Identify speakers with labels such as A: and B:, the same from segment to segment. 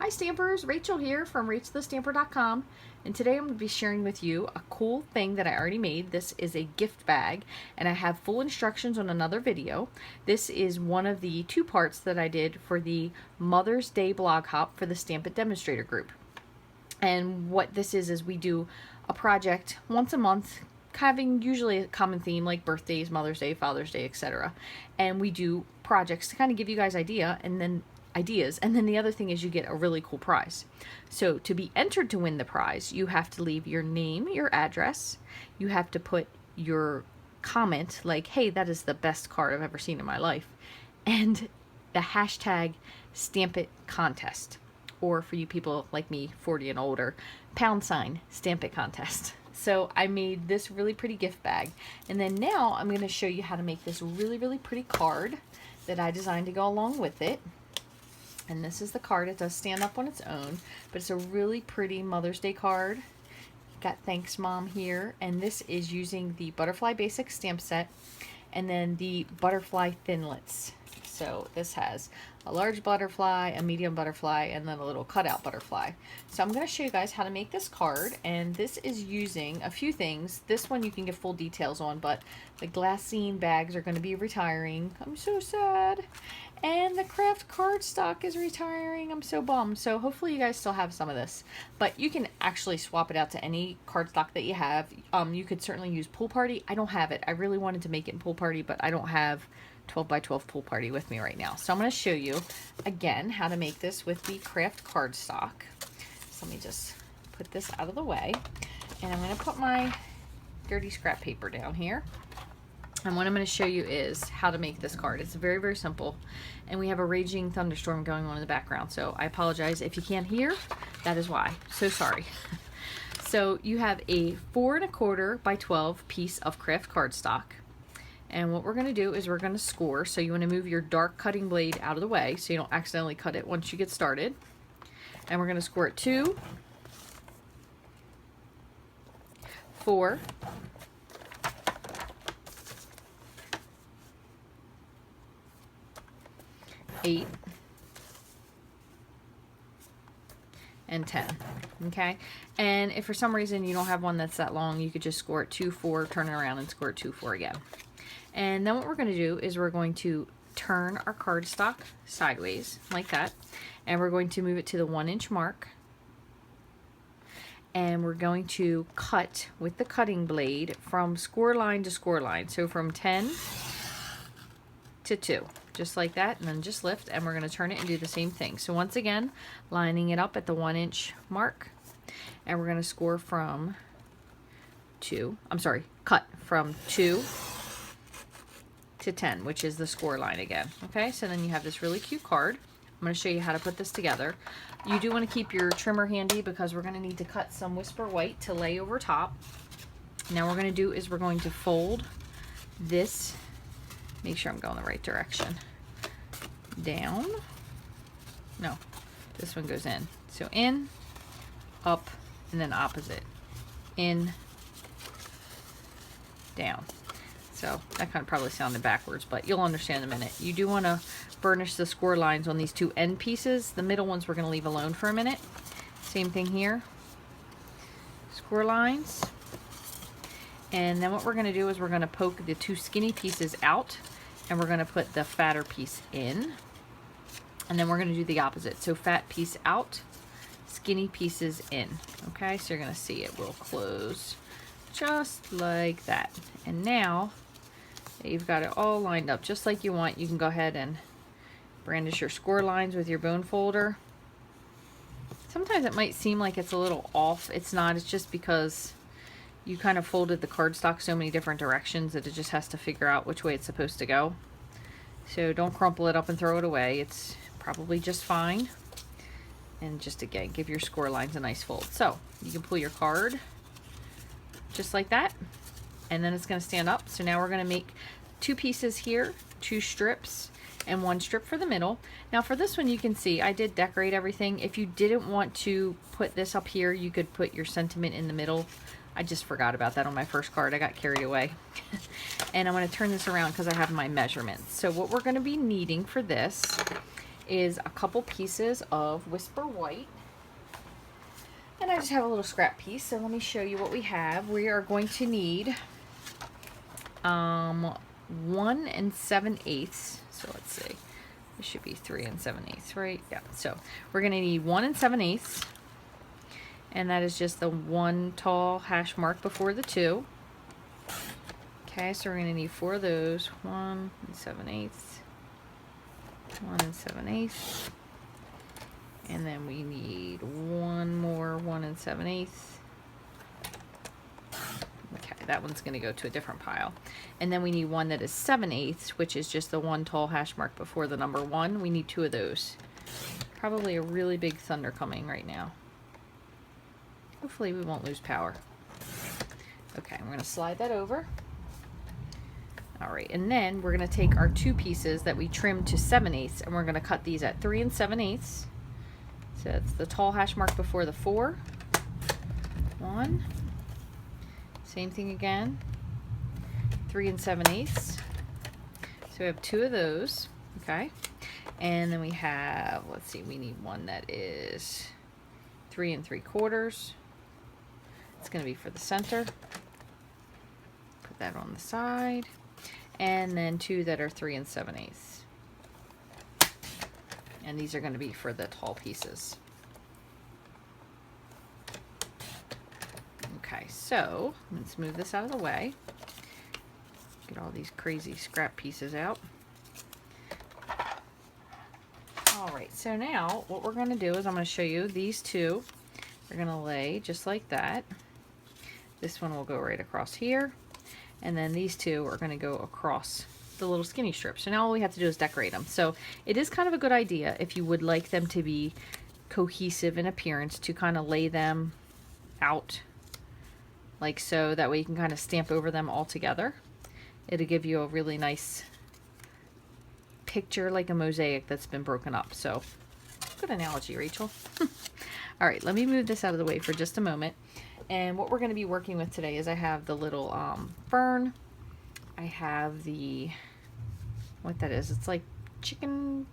A: Hi Stampers, Rachel here from Rachthestamper.com, and today I'm going to be sharing with you a cool thing that I already made. This is a gift bag, and I have full instructions on another video. This is one of the two parts that I did for the Mother's Day blog hop for the Stampin' demonstrator group. And what this is we do a project once a month, having usually a common theme like birthdays, Mother's Day, Father's Day, etc. And we do projects to kind of give you guys ideas, and then the other thing is you get a really cool prize. So to be entered to win the prize, you have to leave your name, your address, you have to put your comment like, hey, that is the best card I've ever seen in my life, and the hashtag Stampit contest, or for you people like me, 40 and older, # Stampit contest. So I made this really pretty gift bag, and then now I'm going to show you how to make this really pretty card that I designed to go along with it. And this is the card. It does stand up on its own, but it's a really pretty Mother's Day card. Got Thanks Mom here, and this is using the Butterfly Basic stamp set and then the Butterfly Thinlits. So this has a large butterfly, a medium butterfly, and then a little cutout butterfly. So I'm going to show you guys how to make this card, and this is using a few things. This one you can get full details on, but the glassine bags are going to be retiring. I'm so sad. And the craft cardstock is retiring. I'm so bummed. So hopefully you guys still have some of this, but you can actually swap it out to any cardstock that you have. You could certainly use Pool Party. I don't have it. I really wanted to make it in Pool Party, but I don't have 12 by 12 Pool Party with me right now. So I'm going to show you again how to make this with the craft cardstock. So let me just put this out of the way, and I'm going to put my dirty scrap paper down here. And what I'm going to show you is how to make this card. It's very simple, and we have a raging thunderstorm going on in the background, so I apologize if you can't hear. That is why. So sorry. So you have a 4 1/4 by 12 piece of craft cardstock, and what we're going to do is we're going to score. So you want to move your dark cutting blade out of the way so you don't accidentally cut it once you get started. And we're going to score it 2, 4, 8, and 10. Okay, and if for some reason you don't have one that's that long, you could just score it 2, 4, turn it around and score it 2, 4 again. And then what we're going to do is we're going to turn our cardstock sideways like that, and we're going to move it to the 1-inch mark, and we're going to cut with the cutting blade from score line to score line, so from 10 to 2, just like that, and then just lift, and we're going to turn it and do the same thing. So once again, lining it up at the 1-inch mark, and we're going to score from cut from 2 to 10, which is the score line again. Okay, so then you have this really cute card. I'm going to show you how to put this together. You do want to keep your trimmer handy because we're going to need to cut some Whisper White to lay over top. Now what we're going to do is we're going to fold this, make sure I'm going the right direction, down. No, this one goes in. So in, up, and then opposite. In, down. So that kind of probably sounded backwards, but you'll understand in a minute. You do want to burnish the score lines on these two end pieces. The middle ones we're going to leave alone for a minute. Same thing here. Score lines. And then what we're going to do is we're going to poke the two skinny pieces out, and we're going to put the fatter piece in. And then we're going to do the opposite. So fat piece out, skinny pieces in. Okay, so you're going to see it will close just like that. And now you've got it all lined up just like you want. You can go ahead and brandish your score lines with your bone folder. Sometimes it might seem like it's a little off. It's not. It's just because you kind of folded the cardstock so many different directions that it just has to figure out which way it's supposed to go. So don't crumple it up and throw it away. It's probably just fine. And just again, give your score lines a nice fold. So you can pull your card just like that, and then it's going to stand up. So now we're going to make 2 pieces here, 2 strips, and 1 strip for the middle. Now for this one, you can see I did decorate everything. If you didn't want to put this up here, you could put your sentiment in the middle. I just forgot about that on my first card. I got carried away. And I'm going to turn this around because I have my measurements. So what we're going to be needing for this is a couple pieces of Whisper White. And I just have a little scrap piece, so let me show you what we have. We are going to need 1 7/8. So let's see. It should be 3 7/8, right? Yeah. So we're going to need 1 7/8. And that is just the one tall hash mark before the 2. Okay, so we're going to need 4 of those. 1 7/8. 1 7/8. And then we need one more 1 7/8. Okay, that one's going to go to a different pile. And then we need one that is 7/8, which is just the one tall hash mark before the number 1. We need 2 of those. Probably a really big thunder coming right now. Hopefully we won't lose power. Okay, we're going to slide that over. Alright, and then we're going to take our 2 pieces that we trimmed to 7/8, and we're going to cut these at 3 7/8. So it's the tall hash mark before the 4. 1. Same thing again. 3 7/8. So we have 2 of those. Okay. And then we have, let's see, we need one that is 3 3/4. It's going to be for the center. Put that on the side. And then 2 that are 3 7/8. And these are going to be for the tall pieces. Okay, so let's move this out of the way. Get all these crazy scrap pieces out. Alright, so now what we're going to do is I'm going to show you these 2. We're going to lay just like that. This one will go right across here. And then these 2 are going to go across the little skinny strips. So now all we have to do is decorate them. So it is kind of a good idea, if you would like them to be cohesive in appearance, to kind of lay them out like so. That way you can kind of stamp over them all together. It'll give you a really nice picture, like a mosaic that's been broken up. So good analogy, Rachel. All right, let me move this out of the way for just a moment. And what we're going to be working with today is I have the little fern. I have the, what that is, it's like chicken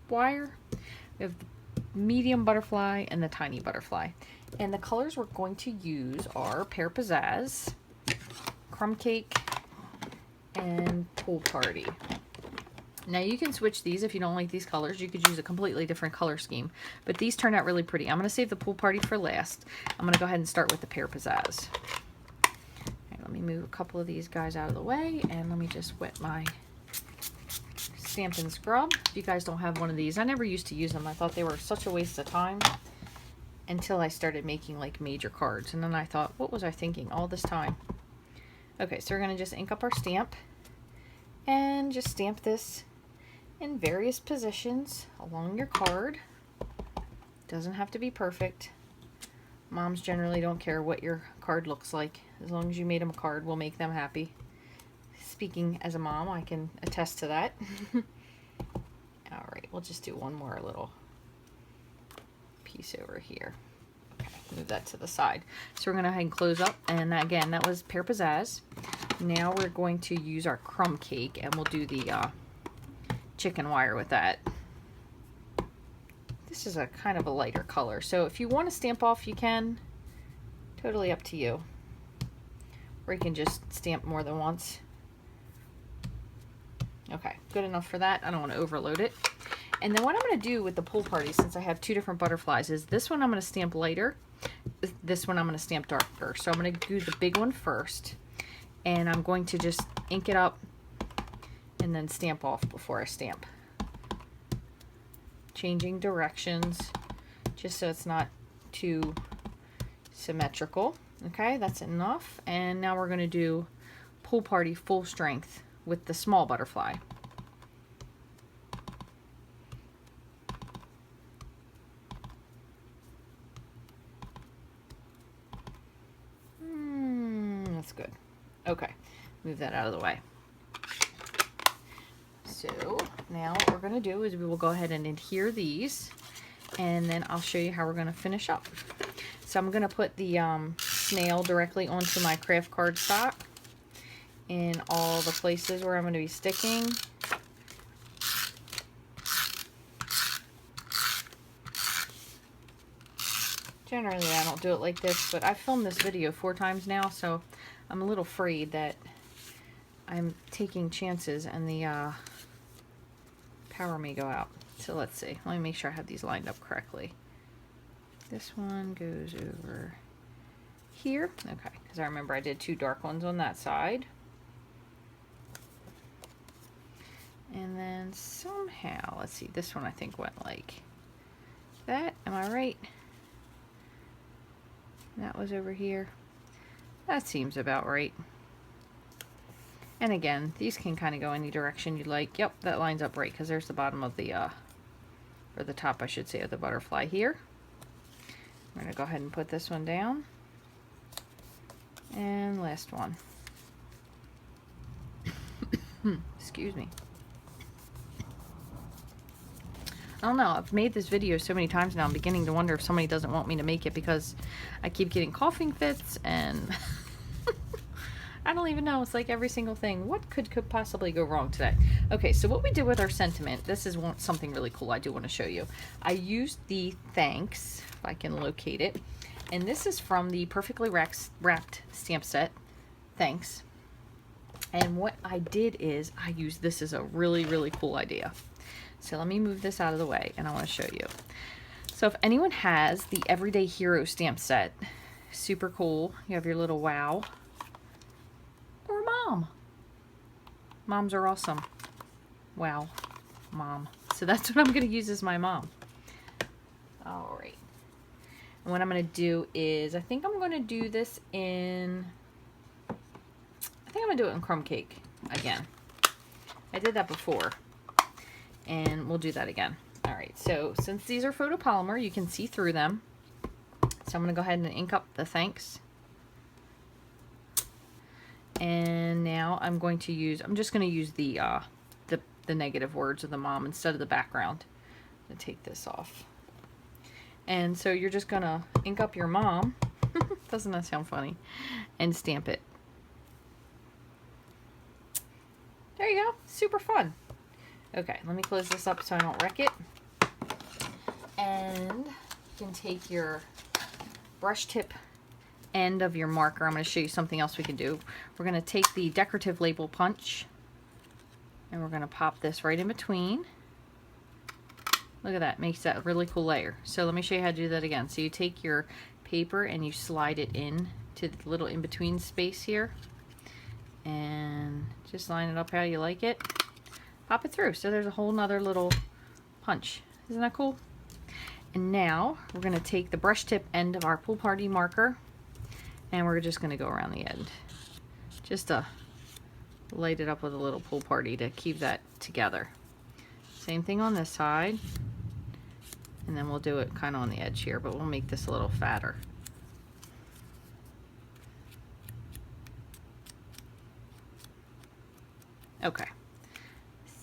A: wire. We have the medium butterfly and the tiny butterfly. And the colors we're going to use are Pear Pizzazz, Crumb Cake, and Pool Party. Now you can switch these if you don't like these colors. You could use a completely different color scheme. But these turn out really pretty. I'm going to save the Pool Party for last. I'm going to go ahead and start with the Pear Pizzazz. Let me move a couple of these guys out of the way, and let me just wet my Stampin' Scrub. If you guys don't have one of these, I never used to use them. I thought they were such a waste of time until I started making like major cards, and then I thought, what was I thinking all this time? Okay, so we're going to just ink up our stamp and just stamp this in various positions along your card. Doesn't have to be perfect. Moms generally don't care what your card looks like. As long as you made them a card, we'll make them happy. Speaking as a mom, I can attest to that. Alright, we'll just do one more little piece over here. Okay, move that to the side. So we're going to go ahead and close up. And again, that was Pear Pizzazz. Now we're going to use our Crumb Cake, and we'll do the chicken wire with that. This is a kind of a lighter color, so if you want to stamp off, you can. Totally up to you. Or you can just stamp more than once. Okay, good enough for that. I don't want to overload it. And then what I'm going to do with the Pool Party, since I have 2 different butterflies, is this one I'm going to stamp lighter. This one I'm going to stamp darker. So I'm going to do the big one first. And I'm going to just ink it up and then stamp off before I stamp. Changing directions just so it's not too symmetrical. Okay, that's enough. And now we're going to do Pool Party full strength with the small butterfly. That's good. Okay, move that out of the way. So now what we're going to do is we will go ahead and adhere these, and then I'll show you how we're going to finish up. So I'm going to put the snail directly onto my craft cardstock in all the places where I'm going to be sticking. Generally, I don't do it like this, but I've filmed this video 4 times now, so I'm a little afraid that I'm taking chances and the power may go out. So let's see. Let me make sure I have these lined up correctly. This one goes over here. Okay, because I remember I did 2 dark ones on that side. And then somehow, let's see, this one I think went like that. Am I right? That was over here. That seems about right. And again, these can kind of go any direction you like. Yep, that lines up right because there's the bottom of the, or the top, I should say, of the butterfly here. I'm going to go ahead and put this one down. And last one. Excuse me. I don't know, I've made this video so many times now, I'm beginning to wonder if somebody doesn't want me to make it because I keep getting coughing fits and I don't even know, it's like every single thing. What could possibly go wrong today? Okay, so what we did with our sentiment, this is something really cool I do want to show you. I used the thanks, if I can locate it, and this is from the Perfectly Wrapped stamp set, thanks. And what I did is I used this as a really, really cool idea. So let me move this out of the way and I want to show you. So if anyone has the Everyday Hero stamp set, super cool. You have your little wow. Or mom. Moms are awesome. Wow. Mom. So that's what I'm going to use as my mom. Alright. And what I'm going to do is, I think I'm going to do this in, I think I'm going to do it in crumb cake again. I did that before. And we'll do that again. Alright, so since these are photopolymer, you can see through them. So I'm going to go ahead and ink up the thanks. And now I'm going to use, I'm just going to use the negative words of the mom instead of the background. I'm going to take this off. And so you're just going to ink up your mom. Doesn't that sound funny? And stamp it. There you go. Super fun. Okay, let me close this up so I don't wreck it. And you can take your brush tip end of your marker. I'm going to show you something else we can do. We're going to take the decorative label punch and we're going to pop this right in between. Look at that, makes that a really cool layer. So let me show you how to do that again. So you take your paper and you slide it in to the little in-between space here and just line it up how you like it. Pop it through. So there's a whole nother little punch. Isn't that cool? And now we're going to take the brush tip end of our pool party marker and we're just going to go around the end. Just to light it up with a little pool party to keep that together. Same thing on this side. And then we'll do it kind of on the edge here, but we'll make this a little fatter. Okay.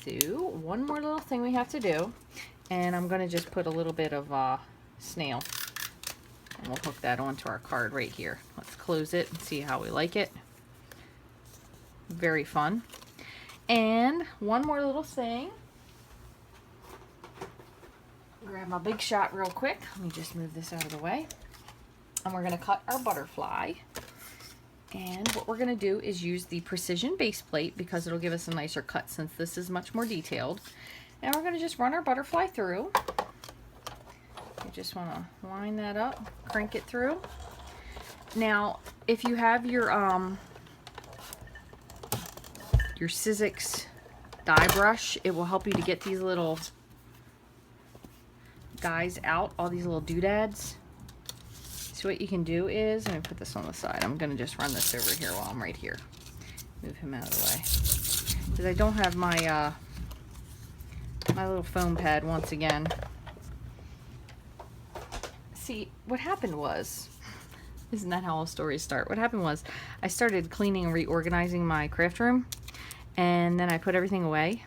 A: So one more little thing we have to do, and I'm going to just put a little bit of snail, and we'll hook that onto our card right here. Let's close it and see how we like it. Very fun. And one more little thing. Grab my Big Shot real quick. Let me just move this out of the way. And we're going to cut our butterfly. And what we're going to do is use the precision base plate because it'll give us a nicer cut since this is much more detailed. And we're going to just run our butterfly through. You just want to line that up, crank it through. Now, if you have your Sizzix die brush, it will help you to get these little dies out, all these little doodads. So what you can do is, let me put this on the side. I'm going to just run this over here while I'm right here. Move him out of the way. Because I don't have my my little foam pad once again. See, what happened was, isn't that how all stories start? What happened was, I started cleaning and reorganizing my craft room. And then I put everything away.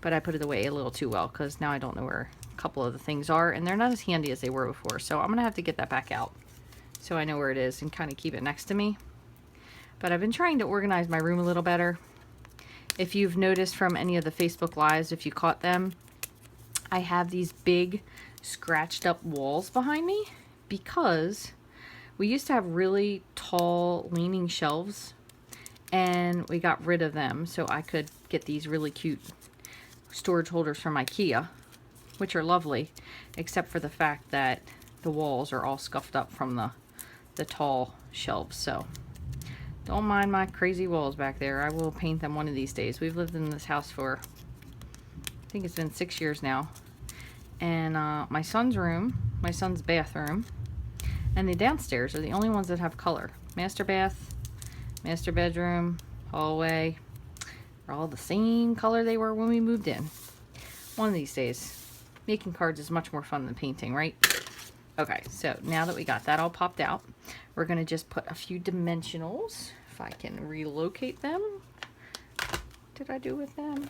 A: But I put it away a little too well because now I don't know where a couple of the things are. And they're not as handy as they were before. So I'm going to have to get that back out, so I know where it is and kind of keep it next to me. But I've been trying to organize my room a little better. If you've noticed from any of the Facebook Lives, if you caught them, I have these big scratched up walls behind me. because we used to have really tall leaning shelves and we got rid of them so I could get these really cute storage holders from IKEA, which are lovely, except for the fact that the walls are all scuffed up from the tall shelves. So don't mind my crazy walls back there. I will paint them one of these days. We've lived in this house for, I think it's been 6 years now. And my son's room, my son's bathroom, and the downstairs are the only ones that have color. Master bath, master bedroom, hallway, are all the same color they were when we moved in. One of these days, making cards is much more fun than painting, right? Okay, so now that we got that all popped out, we're going to just put a few dimensionals, if I can relocate them. What did I do with them?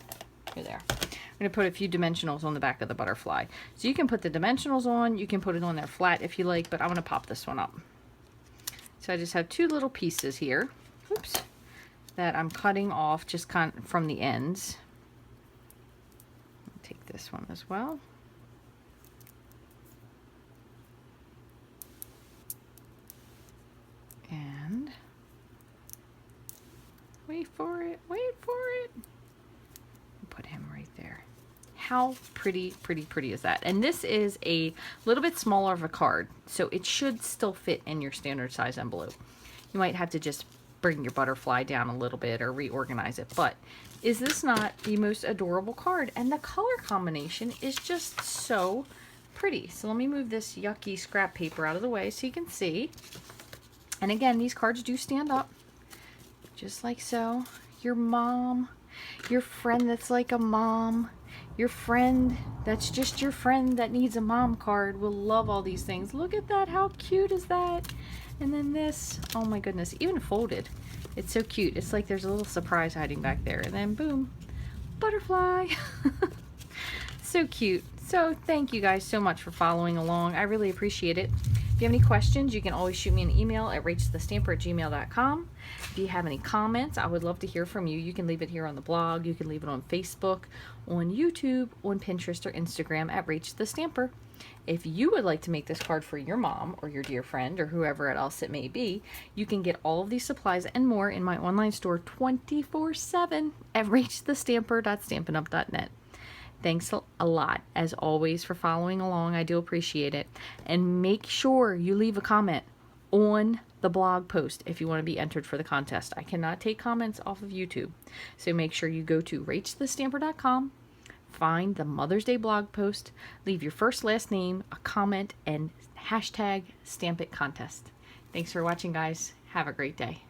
A: Here they are. I'm going to put a few dimensionals on the back of the butterfly. So you can put the dimensionals on, you can put it on there flat if you like, but I'm going to pop this one up. So I just have two little pieces here, oops, that I'm cutting off just kind of from the ends. I'll take this one as well. And wait for it, wait for it. Put him right there. How pretty is that? And this is a little bit smaller of a card, so it should still fit in your standard size envelope. You might have to just bring your butterfly down a little bit or reorganize it, but is this not the most adorable card? And the color combination is just so pretty. So let me move this yucky scrap paper out of the way so you can see. And again, these cards do stand up, just like so. Your mom, your friend that's like a mom, your friend that's just your friend that needs a mom card will love all these things. Look at that, how cute is that? And then this, oh my goodness, even folded. It's so cute. It's like there's a little surprise hiding back there. And then boom, butterfly. So cute. So thank you guys so much for following along. I really appreciate it. If you have any questions, you can always shoot me an email at rachthestamper@gmail.com. If you have any comments, I would love to hear from you. You can leave it here on the blog. You can leave it on Facebook, on YouTube, on Pinterest, or Instagram at Rachthestamper. If you would like to make this card for your mom or your dear friend or whoever else it may be, you can get all of these supplies and more in my online store 24/7 at rachthestamper.stampinup.net. Thanks a lot, as always, for following along. I do appreciate it. And make sure you leave a comment on the blog post if you want to be entered for the contest. I cannot take comments off of YouTube. So make sure you go to rachthestamper.com, find the Mother's Day blog post, leave your first, last name, a comment, and hashtag Stamp It Contest. Thanks for watching, guys. Have a great day.